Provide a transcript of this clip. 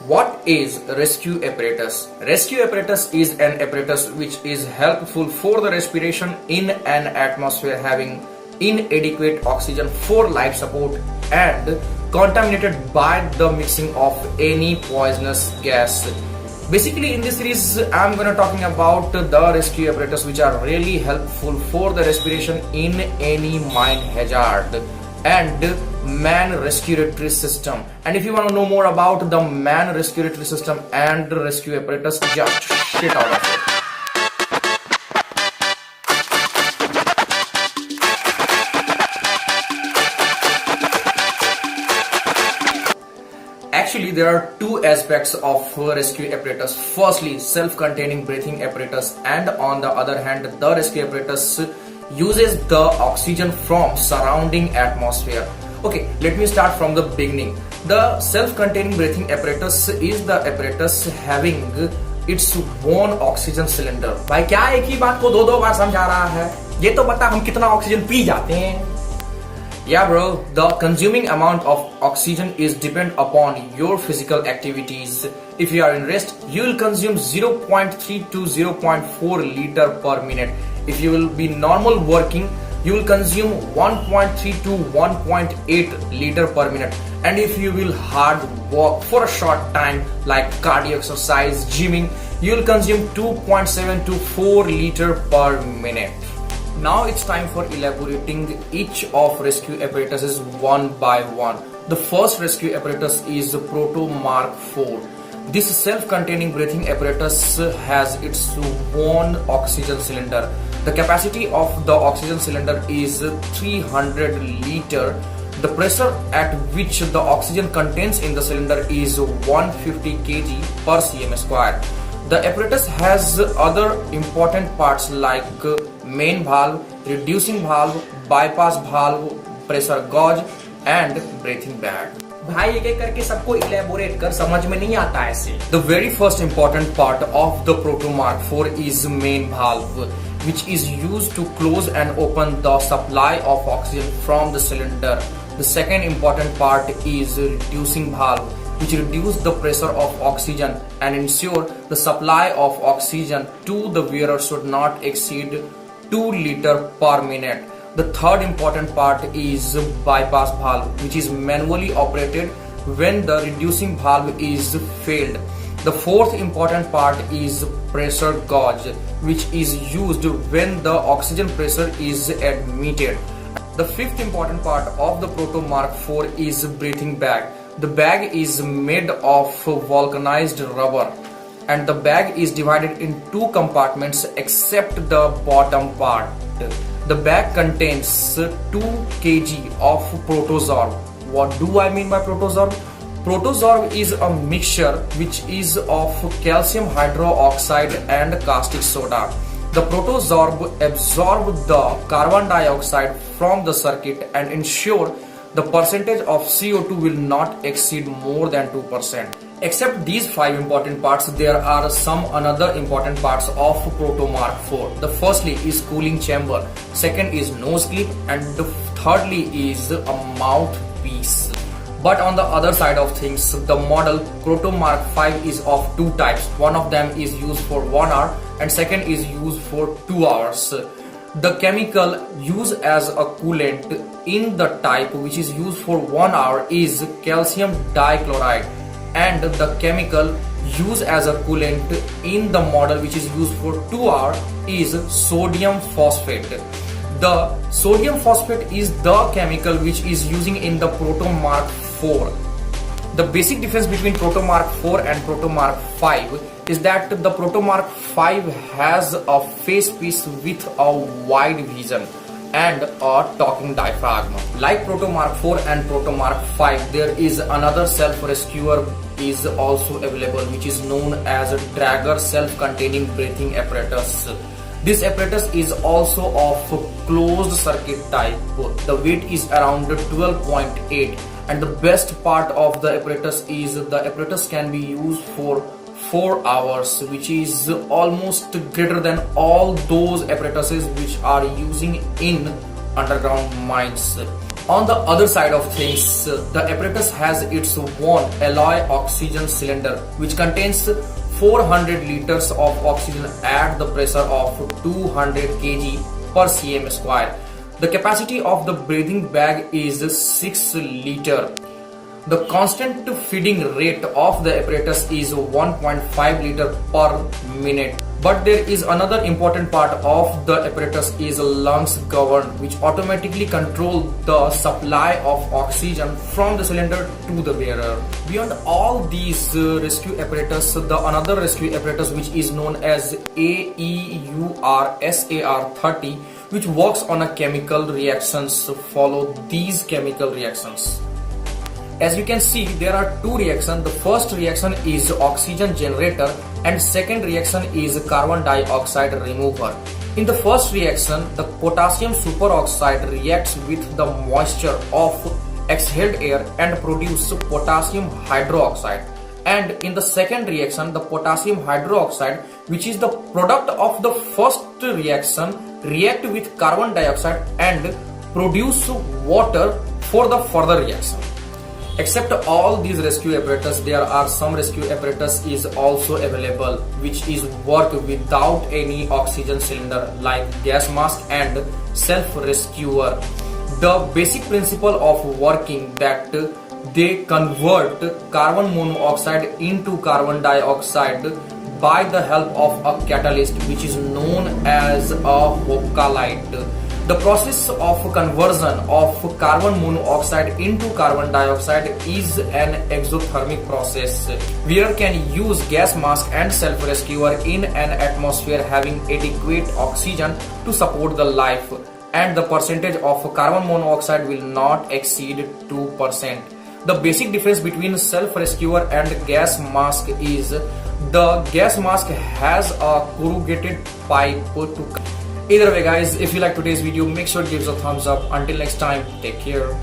What is rescue apparatus? Rescue apparatus is an apparatus which is helpful for the respiration in an atmosphere having inadequate oxygen for life support and contaminated by the mixing of any poisonous gas. Basically, in this series, I'm gonna talking about the rescue apparatus which are really helpful for the respiration in any mine hazard and man respiratory system. And if you want to know more about the man respiratory system and rescue apparatus, just shit out of it. Actually, there are two aspects of rescue apparatus. Firstly, self-containing breathing apparatus, and on the other hand, the rescue apparatus uses the oxygen from surrounding atmosphere. Okay, let me start from the beginning. The self-containing breathing apparatus is the apparatus having its own oxygen cylinder. भाई क्या एक ही बात को दो बार समझा रहा है? ये तो बता हम कितना ऑक्सीजन पी जाते हैं? Yeah bro, the consuming amount of oxygen is depend upon your physical activities. If you are in rest, you will consume 0.3 to 0.4 liter per minute. If you will be normal working, you will consume 1.3 to 1.8 liter per minute. And if you will hard work for a short time like cardio exercise, gymming, you will consume 2.7 to 4 liter per minute. Now it's time for elaborating each of rescue apparatuses one by one. The first rescue apparatus is the Proto Mark IV. This self-containing breathing apparatus has its own oxygen cylinder. The capacity of the oxygen cylinder is 300 liter. The pressure at which the oxygen contains in the cylinder is 150 kg per cm square. The apparatus has other important parts like main valve, reducing valve, bypass valve, pressure gauge and breathing bag. भाई एक एक करके सबको elaborate कर, समझ में नहीं आता ऐसे. The very first important part of the Proto Mark IV is main valve, which is used to close and open the supply of oxygen from the cylinder. The second important part is reducing valve, which reduce the pressure of oxygen and ensure the supply of oxygen to the wearer should not exceed 2 liter per minute. The third important part is bypass valve, which is manually operated when the reducing valve is failed. The fourth important part is pressure gauge, which is used when the oxygen pressure is admitted. The fifth important part of the Proto Mark IV is breathing bag. The bag is made of vulcanized rubber and the bag is divided in two compartments except the bottom part. The bag contains 2 kg of Protosorb. What do I mean by Protosorb? Protosorb is a mixture which is of calcium hydroxide and caustic soda. The Protosorb absorbs the carbon dioxide from the circuit and ensure the percentage of CO2 will not exceed more than 2%. Except these 5 important parts, there are some another important parts of Proto Mark IV. The firstly is cooling chamber, second is nose clip, and the thirdly is a mouthpiece. But on the other side of things, the model Proto Mark V is of two types. One of them is used for 1 hour and second is used for 2 hours. The chemical used as a coolant in the type which is used for 1 hour is calcium dichloride, and the chemical used as a coolant in the model which is used for 2 hours is sodium phosphate. The sodium phosphate is the chemical which is using in the Proto Mark IV. The basic difference between Proto Mark IV and Proto Mark V is that the Proto Mark V has a face piece with a wide vision and a talking diaphragm. Like Proto Mark IV and Proto Mark V, there is another self-rescuer is also available, which is known as a Drager self-containing breathing apparatus. This apparatus is also of closed circuit type. The weight is around 12.8, and the best part of the apparatus is the apparatus can be used for 4 hours, which is almost greater than all those apparatuses which are using in underground mines. On the other side of things, the apparatus has its own alloy oxygen cylinder which contains 400 liters of oxygen at the pressure of 200 kg per cm square. The capacity of the breathing bag is 6 liter. The constant feeding rate of the apparatus is 1.5 liter per minute. But there is another important part of the apparatus is lungs govern, which automatically control the supply of oxygen from the cylinder to the wearer. Beyond all these rescue apparatus, the another rescue apparatus which is known as AEUR 30, which works on a chemical reactions, follow these chemical reactions. As you can see, there are two reactions. The first reaction is oxygen generator and second reaction is carbon dioxide remover. In the first reaction, the potassium superoxide reacts with the moisture of exhaled air and produce potassium hydroxide. And in the second reaction, the potassium hydroxide, which is the product of the first reaction, react with carbon dioxide and produce water for the further reaction. Except all these rescue apparatus, there are some rescue apparatus is also available which is work without any oxygen cylinder like gas mask and self-rescuer. The basic principle of working that they convert carbon monoxide into carbon dioxide by the help of a catalyst which is known as a Hocalite. The process of conversion of carbon monoxide into carbon dioxide is an exothermic process. Wearer can use gas mask and self-rescuer in an atmosphere having adequate oxygen to support the life, and the percentage of carbon monoxide will not exceed 2%. The basic difference between self-rescuer and gas mask is the gas mask has a corrugated pipe to. Either way guys, if you like today's video, make sure to give us a thumbs up. Until next time, take care.